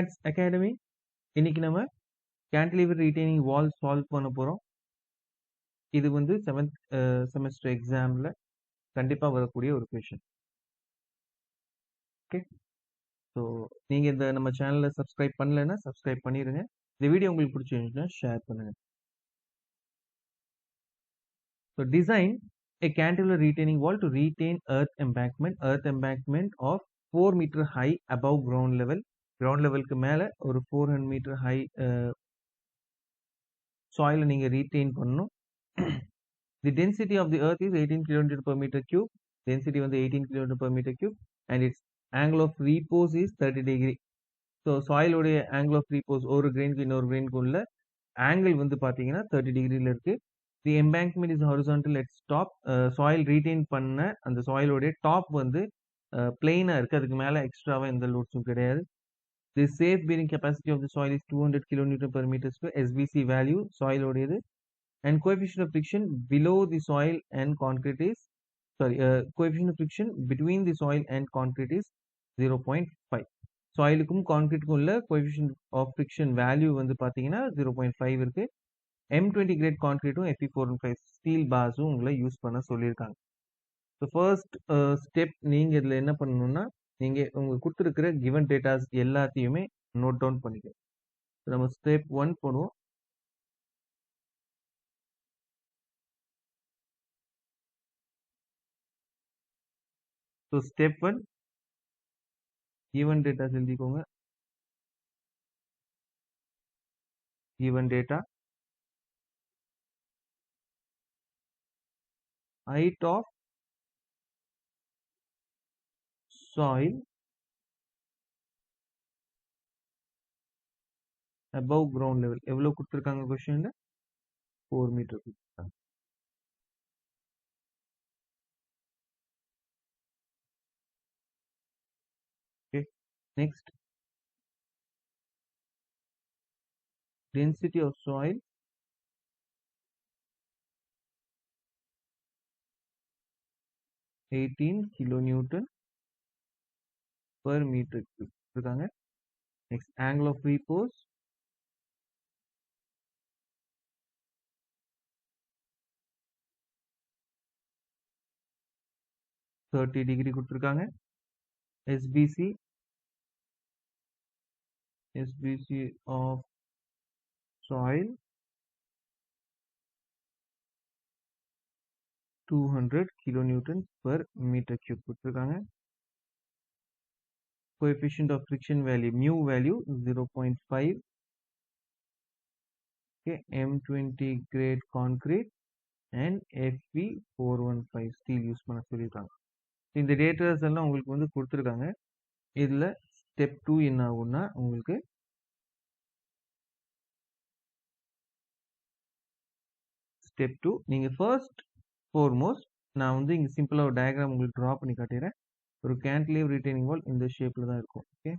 Maths academy. இன்னைக்கு நம்ம cantilever retaining வால் solve பண்ண போறோம். இது வந்து 7th செமஸ்டர் எக்ஸாம்ல கண்டிப்பா வரக்கூடிய ஒரு கொஷின். ஓகே, ஸோ நீங்க இந்த நம்ம சேனலை சப்ஸ்கிரைப் பண்ணலைன்னா சப்ஸ்கிரைப் பண்ணிடுங்க. இந்த வீடியோ உங்களுக்கு பிடிச்சிருந்துச்சுன்னா ஷேர் பண்ணுங்க. So design a cantilever retaining wall to retain earth embankment of 4 meter high above ground level. ground levelக்கு மேல ஒரு 400 meter high soil நீங்க retain பண்ணணும். The density of the earth is 18 kN per meter cube. Density வந்து 18 kN per meter cube and its angle of repose is 30 degree. So soil உடைய angle of repose ஒரு grainக்கு இன்னொரு grainக்கு உள்ள angle வந்து பாத்தீங்கன்னா 30 டிகிரில இருக்கு. The embankment is horizontal at top. soil retain பண்ண அந்த soil உடைய top வந்து plain இருக்கு. அதுக்கு மேல எக்ஸ்ட்ராவா எந்த லோட்ஸும் கிடையாது. The safe bearing capacity of the soil is 200 kN per meter square. SBC value soil உடையது. And coefficient of friction below the soil and concrete is coefficient of friction between the soil and concrete is 0.5. soilக்கும் concreteக்கும் உள்ள coefficient of friction value வந்து பாத்தீங்கன்னா 0.5 இருக்கு. M20 great கான்கிரீட்டும் Fe415 steel பார்ஸும் உங்களை use பண்ண சொல்லியிருக்காங்க. So first step நீங்க இதுல என்ன பண்ணணும்னா நீங்க உங்களுக்கு கொடுத்துருக்கிற கிவன் டேட்டாஸ் எல்லாத்தையுமே நோட் டவுன் பண்ணிக்கணும். நம்ம ஸ்டெப் 1 பண்ணுவோம். ஸோ ஸ்டெப் 1 given data எழுதிக்கோங்க. given data height of soil above ground level எவ்வளவு கொடுத்துருக்காங்க கொஸ்டின்ல 4 மீட்டர் கொடுத்துருக்காங்க. Okay, next density of soil kilonewton per meter cube கொடுத்துருக்காங்க. Next angle of repose 30 degree கொடுத்துருக்காங்க. SBC of soil 200 kilonewton per meter cube கொடுத்துருக்காங்க. coefficient of friction value mu value 0.5. okay, M20 grade concrete and Fe415 steel use பண்ண சொல்லியிருக்காங்க. இந்த datas எல்லாம் உங்களுக்கு வந்து கொடுத்துருக்காங்க. இதுல ஸ்டெப் 2 என்ன ஆகும்னா உங்களுக்கு ஸ்டெப் 2 நீங்க ஃபர்ஸ்ட் ஃபோர்மோஸ்ட் நான் வந்து இங்க சிம்பிளா ஒரு டயக்ராம் உங்களுக்கு டிரா பண்ணி காட்டிடுறேன். ஒரு கேன்டிலீவர் ரிட்டைனிங் வால் இந்த ஷேப்ல தான் இருக்கும். ஓகே,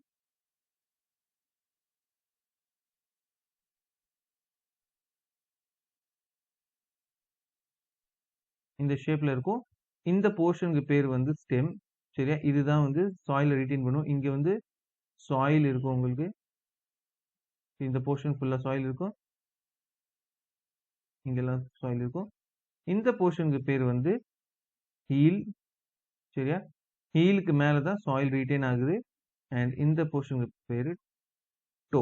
இந்த ஷேப்ல இருக்கும். இந்த போர்ஷனுக்கு பேர் வந்து ஸ்டெம். சரியா, இதுதான் வந்து சாயில ரிட்டைன் பண்ணும். இங்க வந்து சாயில் இருக்கும் உங்களுக்கு. இந்த போர்ஷன் ஃபுல்லா சாயில் இருக்கும். இங்கெல்லாம் சாயில் இருக்கும். இந்த போர்ஷனுக்கு பேர் வந்து ஹீல். சரியா, ஹீலுக்கு மேலதான் சாயில் ரீட்டைன் ஆகுது. அண்ட் இந்த போர்ஷனுக்கு பேரு டோ.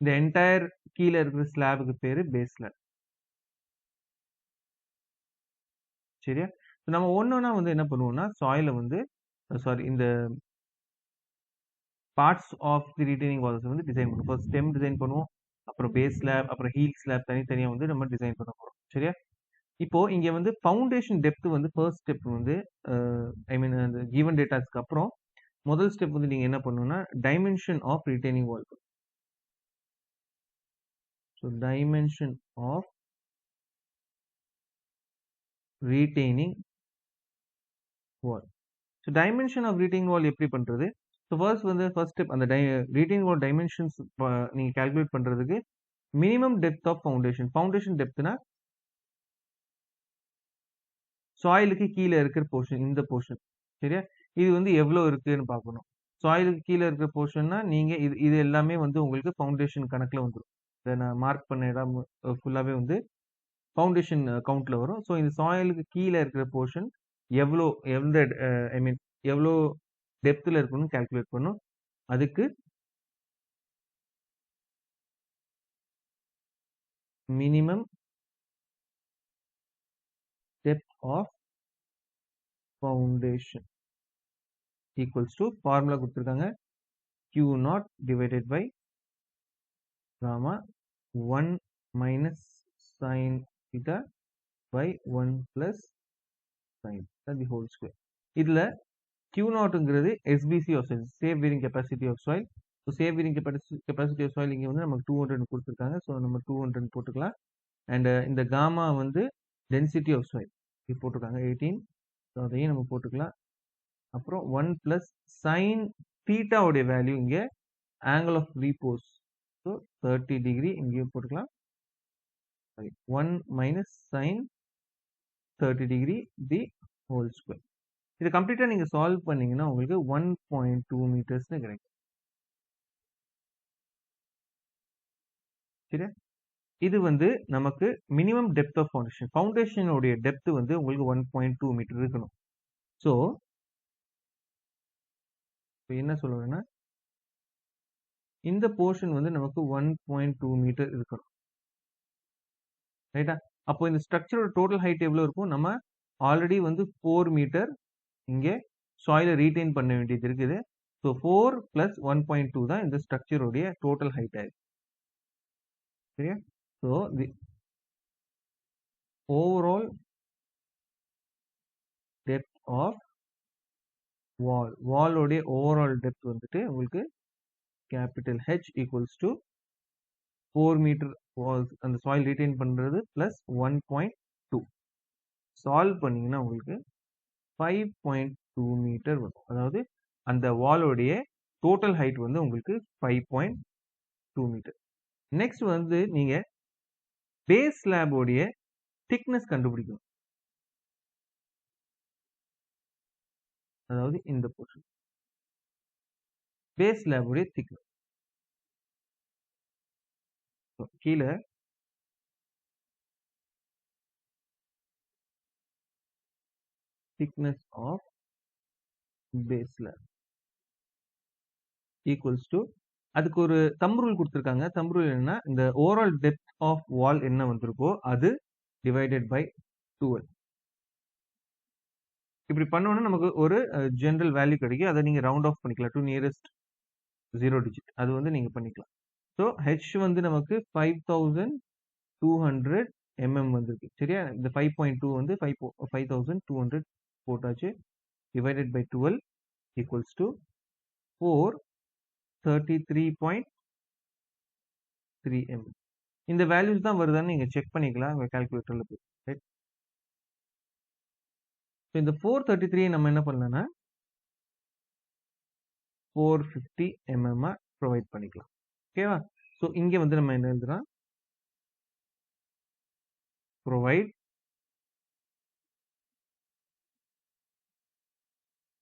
இந்த என்டையர் கீழே இருக்கிற ஸ்லாபுக்கு பேரு பேஸ் ஸ்லாப். சரியா, நம்ம ஒன்னொன்னா வந்து என்ன பண்ணுவோம்னா சாயில வந்து இந்த parts of the retaining walls வந்து டிசைன் பண்ணுவோம். ஃபர்ஸ்ட் ஸ்டெம் டிசைன் பண்ணுவோம், அப்புறம் பேஸ் ஸ்லாப், அப்புறம் ஹீல் ஸ்லாப் தனித்தனியா வந்து நம்ம டிசைன் பண்ண போறோம். சரியா, இப்போ இங்க வந்து ஃபவுண்டேஷன் டெப்த் வந்து ஃபர்ஸ்ட் ஸ்டெப் வந்து ஐ மீன் அந்த கிவன் டேட்டாஸ்க்கு அப்புறம் முதல் ஸ்டெப் வந்து நீங்க என்ன பண்ணணும்னா dimension of retaining wall. So dimension of retaining wall. So dimension of retaining wall எப்படி பண்றது? So first step அந்த retaining wall dimensions நீங்க calculate பண்றதுக்கு minimum depth of foundation depthனா soilக்கு கீழே இருக்கிற portion, இந்த portion. சரியா, இது வந்து எவ்வளவு இருக்குன்னு பார்க்கணும். சாயிலுக்கு கீழே இருக்கிற போர்ஷன்னா நீங்க இது எல்லாமே வந்து உங்களுக்கு ஃபவுண்டேஷன் கணக்குல வந்துடும். இதை நான் மார்க் பண்ண இடம் ஃபுல்லாவே வந்து ஃபவுண்டேஷன் கவுண்ட்ல வரும். ஸோ இந்த சாயிலுக்கு கீழே இருக்கிற போர்ஷன் எவ்வளோ எந்த ஐ மீன் எவ்வளோ டெப்த்ல இருக்கணும்னு கால்குலேட் பண்ணும். அதுக்கு minimum depth of foundation equals to formula கொடுத்துருக்காங்க. Q0 divided by gamma 1 minus sin theta by 1 plus sin theta the whole square. இதுல Q0ங்கிறது SBC of soil, safe bearing capacity of soil. So safe bearing capacity of soil இங்க வந்து நமக்கு 200 கொடுத்துருக்காங்க. So நம்ம 200 போட்டுக்கலாம். And இந்த gamma வந்து density of soil இது போட்டிருக்காங்க 18. ஸோ அதையும் நம்ம போட்டுக்கலாம். அப்புறம் 1 பிளஸ் சைன் தீட்டாவுடைய வேல்யூ இங்கே angle of repose so 30 degree இங்கேயும் போட்டுக்கலாம். 1 minus sine 30 degree the whole square. இதை கம்ப்ளீட்டாக நீங்கள் சால்வ் பண்ணீங்கன்னா உங்களுக்கு 1.2 மீட்டர்ஸ்னு கிடைக்கும். சரியா? இது வந்து நமக்கு மினிமம் டெப்த் ஆஃப் ஃபவுண்டேஷன். ஃபவுண்டேஷனுடைய டெப்த் வந்து உங்களுக்கு 1.2 மீட்டர் இருக்கணும். ஸோ என்ன சொல்லுவேன்னா இந்த போர்ஷன் வந்து நமக்கு 1.2 மீட்டர் இருக்கணும். ரைட்டா? அப்போ இந்த ஸ்ட்ரக்சரோட டோட்டல் ஹைட் எவ்வளோ இருக்கும்? நம்ம ஆல்ரெடி வந்து 4 மீட்டர் இங்கே சாயிலை ரீடைன் பண்ண வேண்டியது இருக்குது. ஸோ 4 பிளஸ் 1.2 தான் இந்த ஸ்ட்ரக்சருடைய டோட்டல் ஹைட் ஆயிருக்கு. சரியா? So the overall depth of வாலோடைய ஓவரால் டெப்த் வந்துட்டு உங்களுக்கு capital H equals to 4 metre அந்த சாயில் ரீடைன் பண்றது பிளஸ் 1.2 சால்வ் பண்ணீங்கன்னா உங்களுக்கு 5.2 மீட்டர் வரும். அதாவது அந்த வாலோடைய டோட்டல் ஹைட் வந்து உங்களுக்கு 5.2 மீட்டர். நெக்ஸ்ட் வந்து நீங்க பேஸ் ஸ்லாபோடைய திக்னஸ் கண்டுபிடிக்கணும். அதாவது இந்த போர்ஷன் பேஸ் ஸ்லாபோடைய திக்னஸ் கீழே thickness of base slab equals to அதுக்கு ஒரு தம் ரூல் கொடுத்துருக்காங்க. தம் ரூல் என்னன்னா இந்த ஓவரால் டெப்த் ஆஃப் வால் என்ன வந்திருக்கோ அது டிவைடட் பை 12. இப்படி பண்ணோம்னா நமக்கு ஒரு ஜெனரல் வேல்யூ கிடைக்கும். அதை நீங்க ரவுண்ட் ஆஃப் பண்ணிக்கலாம் டு நியரஸ்ட் 0 டிஜிட். அது வந்து நீங்க பண்ணிக்கலாம். ஸோ ஹெச் வந்து நமக்கு 5200 mm வந்திருக்கு. சரியா? இந்த 5.2 வந்து 5200 போட்டாச்சு. Divided by 12 equals to 433.3 mm. இந்த வேல்யூஸ் தான் வருதான்னு நீங்க செக் பண்ணிக்கலாம் உங்க கால்குலேட்டர்ல போய். ரைட்? ஸோ இந்த 433 நம்ம என்ன பண்ணலாம்னா 450 mm ப்ரொவைட் பண்ணிக்கலாம். ஓகேவா? ஸோ இங்க வந்து நம்ம என்ன எழுதுறோம்? Provide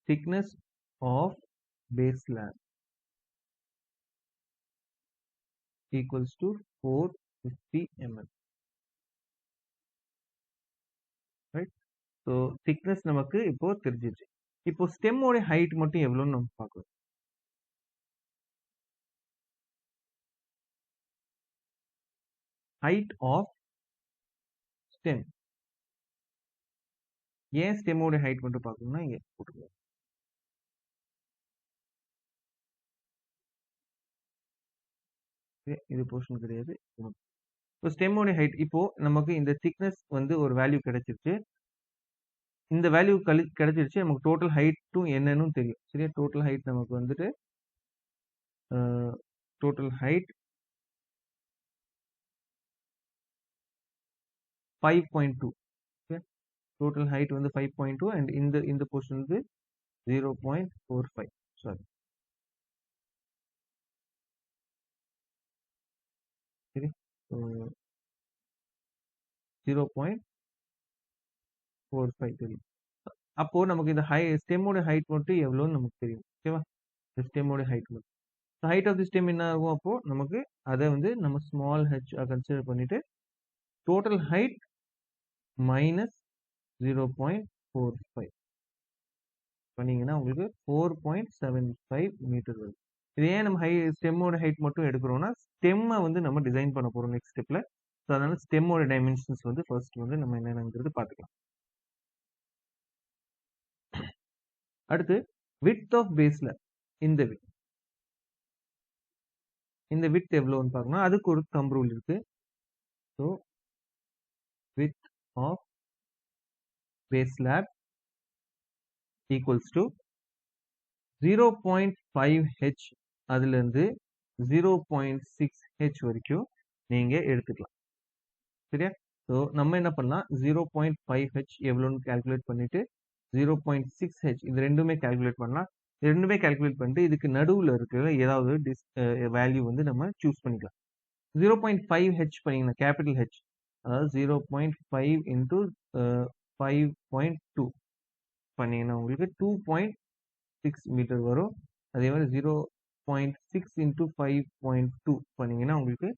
thickness of base slab equals to 450 mm. Right? So thickness நமக்கு இப்போ தெரிஞ்சிருச்சு. இப்போ ஸ்டெம் ஓட ஹைட் மட்டும் எவ்வளவுன்னு நம்ம பார்க்கலாம். Height of stem. ஏன் ஸ்டெம் ஓட ஹைட் மட்டும் பார்க்கணும்னா இங்க போட்டுக்கலாம். இது போர்ஷன் கிடையாது. இப்போ ஸ்டெம்மோட ஹைட் இப்போ நமக்கு இந்த திக்னஸ் வந்து ஒரு வேல்யூ கிடைச்சிருச்சு. இந்த வேல்யூ கிடைச்சிருச்சு. நமக்கு டோட்டல் ஹைட்டும் என்னன்னு தெரியும். சரியா? டோட்டல் ஹைட் நமக்கு வந்துட்டு டோட்டல் ஹைட் 5.2. டோட்டல் ஹைட் வந்து 5.2 அண்ட் இந்த போர்ஷன் வந்து 0.45. சாரி, சரி, 0.45 தெரியும். அப்போ நமக்கு இந்த ஸ்டெம்மோட ஹைட் மட்டும் எவ்வளோன்னு நமக்கு தெரியும். ஓகேவா? ஸ்டெம்மோட ஹைட் மட்டும். ஹைட் ஆஃப் தி ஸ்டெம் என்ன ஆகும்? அப்போ நமக்கு அதை வந்து நம்ம ஸ்மால் ஹெச் கன்சிடர் பண்ணிட்டு டோட்டல் ஹைட் மைனஸ் 0.45 பண்ணீங்கன்னா உங்களுக்கு 4.75 மீட்டர் வருது. இது ஏன் நம்ம ஸ்டெம்மோட ஹைட் மட்டும் எடுக்கிறோம்னா ஸ்டெம்மை வந்து நம்ம டிசைன் பண்ண போறோம் நெக்ஸ்ட் ஸ்டெப்ல. ஸோ அதனால ஸ்டெம்மோட டைமென்ஷன்ஸ் வந்து ஃபர்ஸ்ட் வந்து நம்ம என்னென்னங்கிறது பார்த்துக்கலாம். அடுத்து width ஆஃப் பேஸ்ல இந்த width எவ்வளோன்னு பார்க்கணும். அதுக்கு ஒரு தம்ப் ரூல் இருக்கு. So width of base slab equals to 0.5h அதுலேருந்து 0.6h வரைக்கும் நீங்க எடுத்துக்கலாம். சரியா? ஸோ நம்ம என்ன பண்ணலாம், 0.5h எவ்வளோன்னு கால்குலேட் பண்ணிட்டு 0.6h இது ரெண்டுமே கால்குலேட் பண்ணலாம். ரெண்டுமே கால்குலேட் பண்ணிட்டு இதுக்கு நடுவில் இருக்கிற ஏதாவது வேல்யூ வந்து நம்ம சூஸ் பண்ணிக்கலாம். 0.5h பண்ணீங்கன்னா கேபிட்டல் ஹெச், அதாவது 0.5 இன்டூ 5.2 பண்ணீங்கன்னா உங்களுக்கு 2.6 மீட்டர் வரும். அதே மாதிரி 0.6 இன்டூ 5.2 பண்ணீங்கன்னா உங்களுக்கு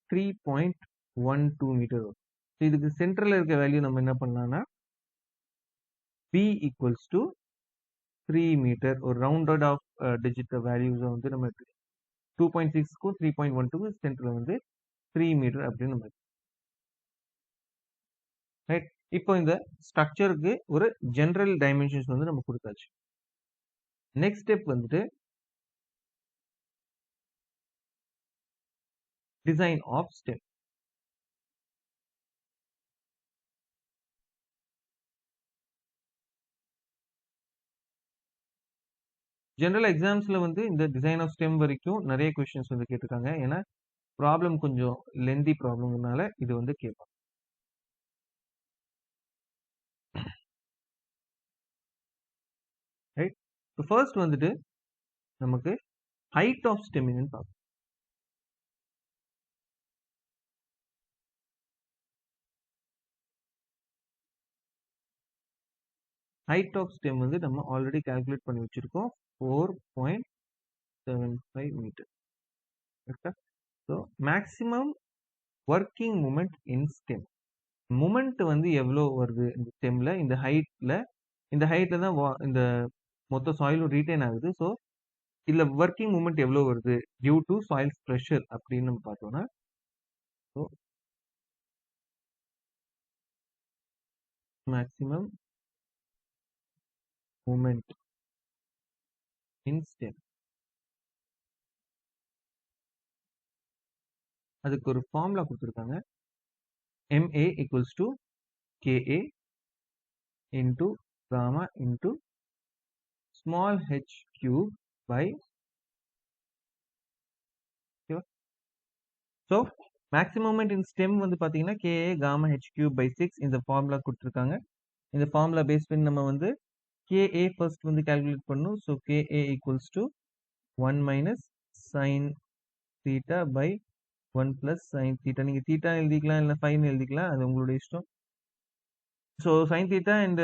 3.12 மீட்டர் வரும். இதுக்கு சென்டர்ல இருக்க வேல்யூ நம்ம என்ன பண்ணலாம்னா p ஈக்குவல்ஸ் டு 3 மீட்டர், ஒரு ரவுண்டட் ஆஃப் டிஜிட் வேல்யூஸை வந்து நம்ம 2.6க்கும் 3.12க்கும் சென்டர்ல வந்து 3 மீட்டர் அப்படின்னு நம்ம ரைட். இப்போ இந்த ஸ்ட்ரக்சருக்கு ஒரு ஜெனரல் டைமென்ஷன்ஸ் வந்து நம்ம கொடுத்தாச்சு. நெக்ஸ்ட் ஸ்டெப் வந்துட்டு டிசைன் ஆஃப் ஸ்டெம். ஜெனரல் எக்ஸாம்ஸ்ல வந்து இந்த டிசைன் ஆஃப் ஸ்டெம் வரைக்கும் நிறைய கொஸ்டின்ஸ் வந்து கேட்டிருக்காங்க. ஏன்னா ப்ராப்ளம் கொஞ்சம் லென்தி ப்ராப்ளம்னால இது வந்து கேட்பாங்க. ரைட். இப்போ ஃபர்ஸ்ட் வந்துட்டு நமக்கு ஹைட் ஆஃப் ஸ்டெம் என்னன்னு பார்ப்போம். ஹைட் ஆஃப் ஸ்டெம் வந்து நம்ம ஆல்ரெடி கால்குலேட் பண்ணி வச்சிருக்கோம், 4.75 மீட்டர். கரெக்டா? ஸோ மேக்ஸிமம் ஒர்க்கிங் மூமெண்ட் இன் ஸ்டெம், மூமெண்ட் வந்து எவ்வளோ வருது இந்த ஸ்டெம்ல, இந்த ஹைட்ல தான் இந்த மொத்த சாயிலும் ரீட்டைன் ஆகுது. ஸோ இதுல ஒர்க்கிங் மூமெண்ட் எவ்வளோ வருது டியூ டு சாயில்ஸ் ப்ரெஷர் அப்படின்னு நம்ம பார்த்தோம்னா, ஸோ மேக்ஸிமம் மூமெண்ட் இன் ஸ்டெம், அதுக்கு ஒரு ஃபார்முலா கொடுத்துருக்காங்க. MA equals to KA into gamma into small h cube by, so maximum moment in stem வந்து பாத்தீங்கன்னா KA gamma h cube by 6 இந்த ஃபார்முலா கொடுத்துருக்காங்க. இந்த ஃபார்முலா பேஸ் பண்ணி நம்ம வந்து KA ஃபர்ஸ்ட் வந்து கால்குலேட் பண்ணணும். So KA equals to 1 minus sin theta by 1 plus sin theta. நீங்க theta எழுதிக்கலாம் இல்லை sin எழுதிக்கலாம், அது உங்களுடைய இஷ்டம். So sin theta and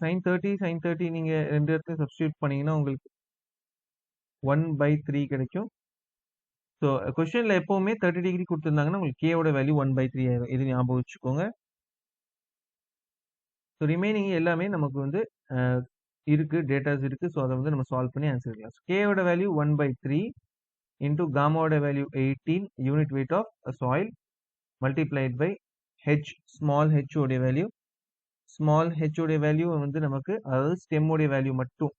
sin 30 நீங்க ரெண்டு இடத்தையும் சப்ஸ்டியூட் பண்ணீங்கன்னா உங்களுக்கு 1/3 கிடைக்கும். ஸோ கொஸ்டின்ல எப்பவுமே 30 டிகிரி கொடுத்துருந்தாங்கன்னா உங்களுக்கு கேவோட வேல்யூ 1/3 ஆயிரும். இது ஞாபகம் வச்சுக்கோங்க. ஸோ ரிமைனிங் எல்லாமே நமக்கு வந்து இருக்கு, டேட்டாஸ் இருக்கு. ஸோ அதை வந்து நம்ம சால்வ் பண்ணி ஆன்சர் பண்ணலாம். கேவோட வேல்யூ 1/3 இன்டூ காமாவோட value 18 unit weight of soil multiplied by H, small H உடைய வேல்யூ. ஸ்மால் ஹெச் உடைய வேல்யூ வந்து நமக்கு, அதாவது ஸ்டெம் உடைய வேல்யூ மட்டும்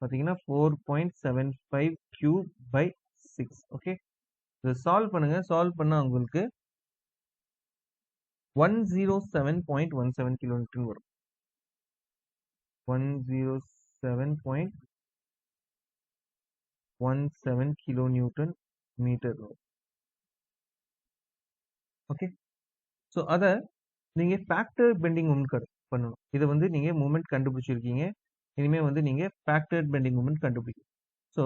பார்த்தீங்கன்னா 4.75 கியூப் பை 6. ஓகே, இதை சால்வ் பண்ணுங்க. சால்வ் பண்ணா உங்களுக்கு 107.17 கிலோமீட்டர் வரும். 107.17 கிலோ நியூட்டன் மீட்டர் வரும். ஓகே, ஸோ அதை நீங்க ஃபேக்டர் பெண்டிங் மூமெண்ட் பண்ணணும். இதை வந்து நீங்க மூமெண்ட் கண்டுபிடிச்சிருக்கீங்க, இனிமே வந்து நீங்க ஃபேக்டர் பெண்டிங் மூமெண்ட் கண்டுபிடிக்கணும். So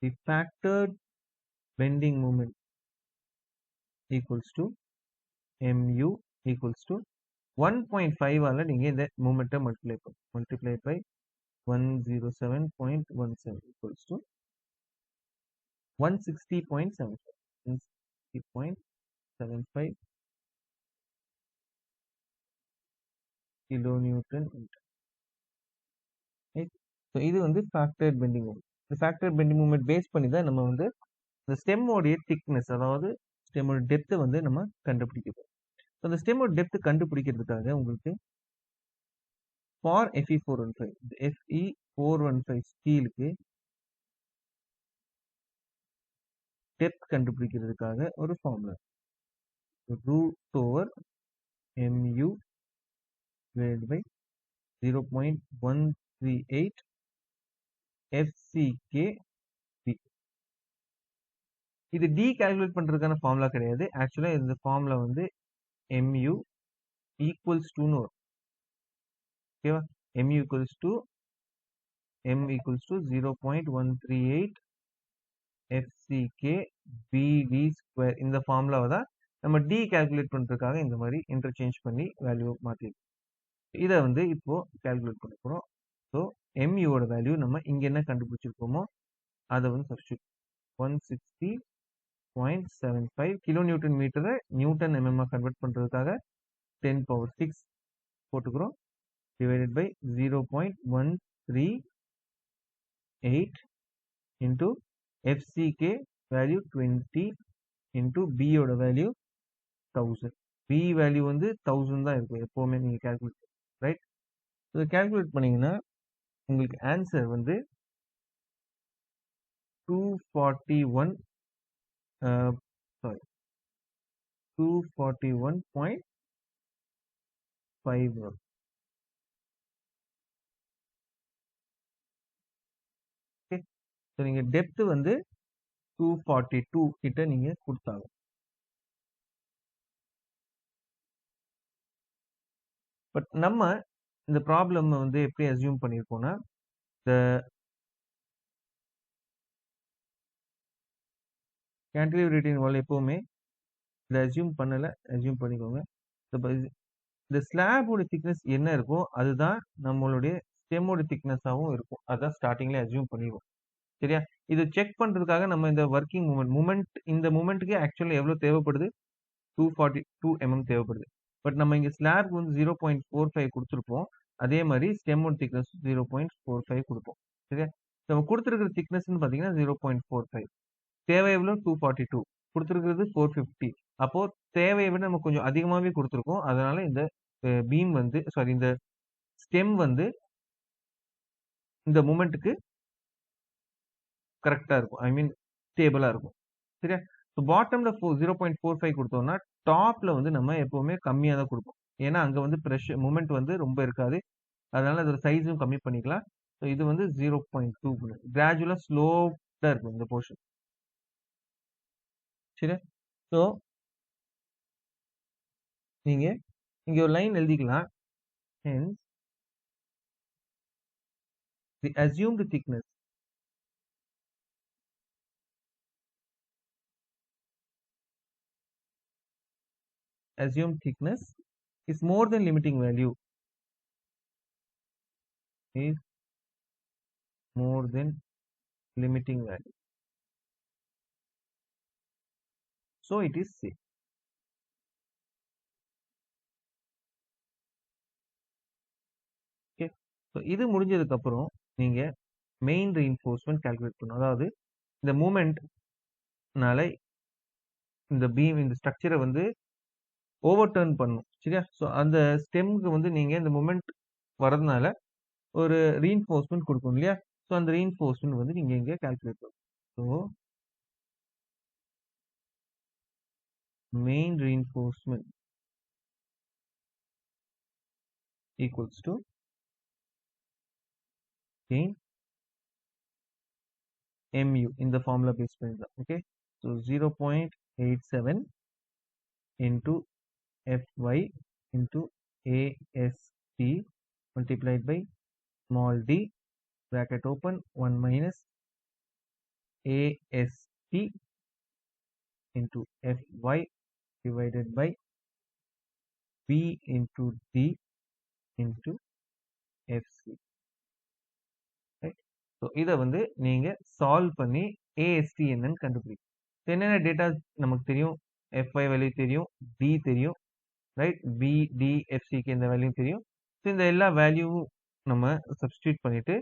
the factor bending moment equals to mu equals to 1.5 ஆல நீங்க இந்த மூமெண்ட்டை multiply by 107.17 equals to 160.75. 160.75 kilonewton meter. Right? So இது வந்து factored bending moment. இந்த factored bending moment பேஸ் பண்ணி தான் நம்ம வந்து இந்த ஸ்டெம்மோடைய திக்னஸ், அதாவது ஸ்டெம்மோட டெப்த்தை வந்து நம்ம கண்டுபிடிக்கிறோம். அந்த ஸ்டெம்மோட டெப்த் கண்டுபிடிக்கிறதுக்காக உங்களுக்கு ஃபார் FE415, இந்த FE415 ஸ்டீலுக்கு டெப்த் கண்டுபிடிக்கிறதுக்காக ஒரு formula, root over mu divided by 0.138 FCK B. இது D கால்குலேட் பண்றதுக்கான ஃபார்முலா கிடையாது. ஆக்சுவலா இந்த ஃபார்முலா வந்து mu equals to னு வரும். ஓகேவா? mu equals to m equals to 0.138 FCK BD square. இந்த ஃபார்முலாவை தான் நம்ம D கால்குலேட் பண்றதுக்காக இந்த மாதிரி இன்டர்சேஞ்ச் பண்ணி வேல்யூ மாத்திருக்கோம். இதை வந்து இப்போ கால்குலேட் பண்ண போறோம். ஸோ mu ஓட வேல்யூ நம்ம இங்க என்ன கண்டுபிடிச்சிருக்கோமோ அதை வந்து சப்ஸ்டிட்யூட் 160.75 கிலோ நியூட்டன் மீட்டரை நியூட்டன் mm கன்வெர்ட் பண்றதுக்காக 10 பவர் 6 போட்டுக்கிறோம், divided by 0.138 into FCK value 20 into B ஓட வேல்யூ 1000. B வேல்யூ வந்து 1000 தான் இருக்கும் எப்பவுமே நீங்க கால்குலேட், ரைட்? இதை கால்குலேட் பண்ணீங்கன்னா உங்களுக்கு ஆன்சர் வந்து 241 சாரி 241.5 வரும். ஓகே, ஸோ நீங்க டெப்த் வந்து 242 கிட்ட நீங்க கொடுத்தாங்க. பட் நம்ம இந்த ப்ராப்ளம் வந்து எப்படி அசியூம் பண்ணியிருக்கோம்னா, இந்த கேன்டிலீவர் ரிட்டைன் வால் எப்பவுமே இதை அசியூம் பண்ணல, அசியூம் பண்ணிக்கோங்க. இந்த ஸ்லாபோட திக்னஸ் என்ன இருக்கோ அதுதான் நம்மளுடைய ஸ்டெம்மோட திக்னஸாகவும் இருக்கும். அதான் ஸ்டார்டிங்ல அசியூம் பண்ணிடுவோம். சரியா? இது செக் பண்றதுக்காக நம்ம இந்த ஒர்க்கிங் மூமெண்ட் இந்த மூமெண்ட்டுக்கு ஆக்சுவலா எவ்வளவு தேவைப்படுது, 242 mm தேவைப்படுது. பட் நம்ம இங்க ஸ்லாப்க்கு வந்து 0.45 கொடுத்துருப்போம். அதே மாதிரி ஸ்டெம்மோட திக்னஸ் 0.45 கொடுப்போம். சரியா? நம்ம கொடுத்துருக்கிற திக்னஸ்ன்னு பாத்தீங்கன்னா 0.45, தேவை எவ்வளவு 242, கொடுத்துருக்கிறது 450. அப்போ தேவையை விட நம்ம கொஞ்சம் அதிகமாவே கொடுத்துருக்கோம். அதனால இந்த பீம் வந்து சாரி இந்த ஸ்டெம் வந்து இந்த மூமெண்ட்டுக்கு கரெக்டா இருக்கும், ஐ மீன் ஸ்டேபிளா இருக்கும். சரியா? ஸோ பாட்டம்ல 0.45 கொடுத்தோம்னா டாப்ல வந்து நம்ம எப்பவுமே கம்மியாக தான் கொடுப்போம். ஏன்னா அங்க வந்து ப்ரெஷர் மூமெண்ட் வந்து ரொம்ப இருக்காது, அதனால அதோட சைஸும் கம்மி பண்ணிக்கலாம். ஸோ இது வந்து 0.2 கிராஜுவலா ஸ்லோப்டா இருக்கும் இந்த போர்ஷன். சரியா? ஸோ நீங்க இங்க ஒரு லைன் எழுதிக்கலாம். hence the assumed thickness is more than limiting value, is more than limiting value, so it is safe. Okay, so இது முடிஞ்சதுக்கு அப்புறம் நீங்க மெயின் ரீஇன்ஃபோர்ஸ்மெண்ட் கால்குலேட் பண்ணணும். அதாவது இந்த மூமெண்ட்னால இந்த பீம் இந்த ஸ்ட்ரக்சரை வந்து ஓவர் டர்ன் பண்ணும். சரியா? ஸோ அந்த ஸ்டெம்க்கு வந்து நீங்க இந்த மூமெண்ட் வரதுனால ஒரு ரீஇன்ஃபோர்ஸ்மெண்ட் கொடுக்கும் இல்லையா? ஸோ அந்த ரீஇன்ஃபோர்ஸ்மெண்ட் வந்து நீங்க இங்க கால்குலேட் பண்ணணும். So main reinforcement equals to gain mu இந்த ஃபார்முலா பேஸ் பண்ணி தான். Okay, so 0.87 into Fy into AST multiplied by small d bracket open 1 minus AST into Fy divided by B into D into FC. So இதை வந்து நீங்க solve பண்ணி AST என்னன்னு கண்டுபிடிக்கும். என்னென்ன டேட்டா நமக்கு தெரியும்? எஃப்ஐ வேல்யூ தெரியும், டி தெரியும், ரைட்? பி, டி, எஃப்சிக்கு இந்த வேல்யூ தெரியும். ஸோ இந்த எல்லா வேல்யூவும் நம்ம சப்ஸ்டியூட் பண்ணிட்டு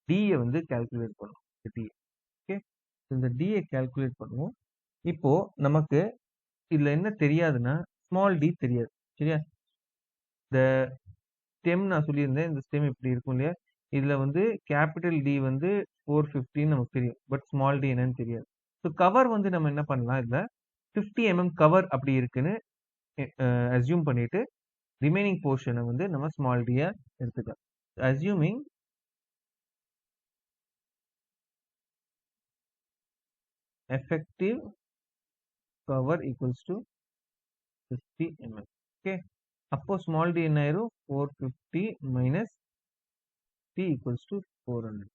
டியை வந்து கால்குலேட் பண்ணுவோம். D, okay. இந்த டியை கால்குலேட் பண்ணுவோம். இப்போ நமக்கு இதுல என்ன தெரியாதுன்னா ஸ்மால் டி தெரியாது, சரியா? இந்த ஸ்டெம் நான் சொல்லியிருந்தேன், இந்த ஸ்டெம் இப்படி இருக்கும் இல்லையா? இதுல வந்து கேபிட்டல் டி வந்து 450 நமக்கு தெரியும், பட் ஸ்மால் டி என்னன்னு தெரியாது. ஸோ கவர் வந்து நம்ம என்ன பண்ணலாம், இதுல 50 mm கவர் அப்படி இருக்குன்னு அசியூம் பண்ணிட்டு ரிமைனிங் போர்ஷனை வந்து நம்ம ஸ்மால் டியா எடுத்துக்கலாம். Assuming effective cover equals to 50 mm. Okay, அப்போ ஸ்மால் டி என்ன ஆயிரும்? 450 minus t equals to 400.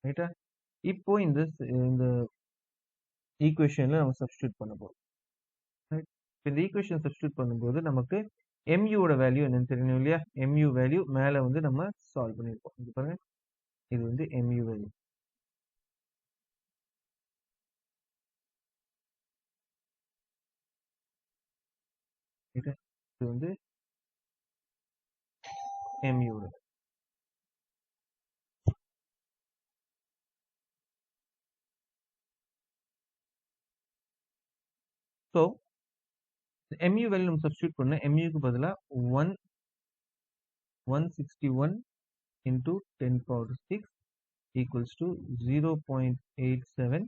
ரைட்டா? இப்போ இந்த ஈக்குவேஷன்ல நம்ம சப்ஸ்டியூட் பண்ண போறோம். ரைட்? இந்த ஈக்குவேஷன் சப்ஸ்டியூட் பண்ணும்போது நமக்கு mu ஓட வேல்யூ என்னன்னு தெரியணும் இல்லையா? mu வேல்யூ மேல வந்து நம்ம சால்வ் பண்ணிருப்போம். இங்க பாருங்க, இது வந்து mu வேல்யூ. இது வந்து mu ஓட. ஸோ mu வேல்யூ நம்ம சப்ஸ்டியூட் பண்ண muக்கு பதிலா 161 into 10 power 6 equals to 0.87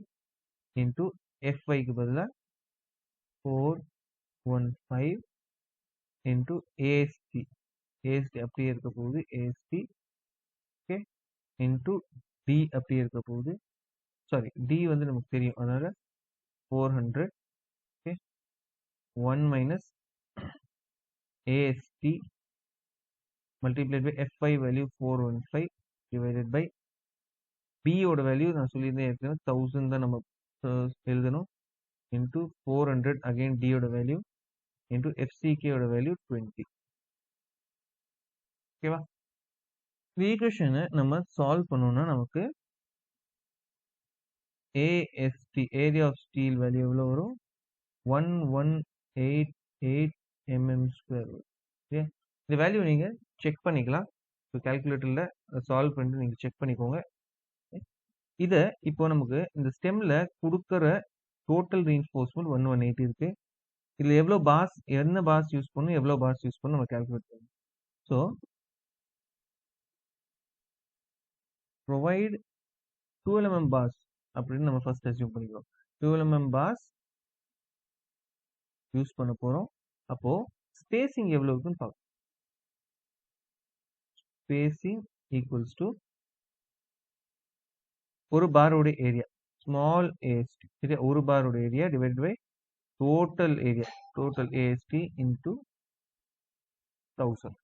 into fy க்கு பதிலா 415 into AST. AST அப்படியே இருக்க போகுது, AST, ஓகே, into D அப்படியே இருக்க போகுது. சாரி, D வந்து நமக்கு தெரியும், அதனால 400, okay, 1 minus AST multiplied by FI value 415 divided by B ஓட வேல்யூ நான் சொல்லியிருந்தேன் ஏற்கனவே 1000 தான் நம்ம எழுதணும், into 400 again D ஓட வேல்யூ into FCK ஓட வேல்யூ 20. ஓகேவா? இந்த ஈக்குவேஷனை நம்ம சால்வ் பண்ணோம்னா நமக்கு AST area of steel value எவ்வளோ வரும்? 1188 mm². ஓகே, இந்த வேல்யூ நீங்க செக் பண்ணிக்கலாம். இப்போ கால்குலேட்டர்ல சால்வ் பண்ணிட்டு நீங்க செக் பண்ணிக்கோங்க. இதை இப்போ நமக்கு இந்த ஸ்டெம்ல கொடுக்குற டோட்டல் ரீஇன்ஃபோர்ஸ்மெண்ட் 1180 இருக்கு. இதுல எவ்வளோ பாஸ், என்ன பாஸ் யூஸ் பண்ணணும், எவ்வளோ பாஸ் யூஸ் பண்ணணும் நம்ம கால்குலேட் பண்ணணும். ஸோ ப்ரொவைட் 12 mm பாஸ் அப்படின்னு நம்ம ஃபர்ஸ்ட் அசியூம் பண்ணிக்கிறோம். 12 mm பாஸ் யூஸ் பண்ண போறோம். அப்போ ஸ்பேசிங் எவ்வளவு இருக்குன்னு பார்ப்போம். ஸ்பேசிங் ஈக்குவல்ஸ் டு ஒரு பாரோட ஏரியா, ஸ்மால் ஏஎஸ்டி, சரியா? ஒரு பாரோட area divide by total area, total AST into 1000.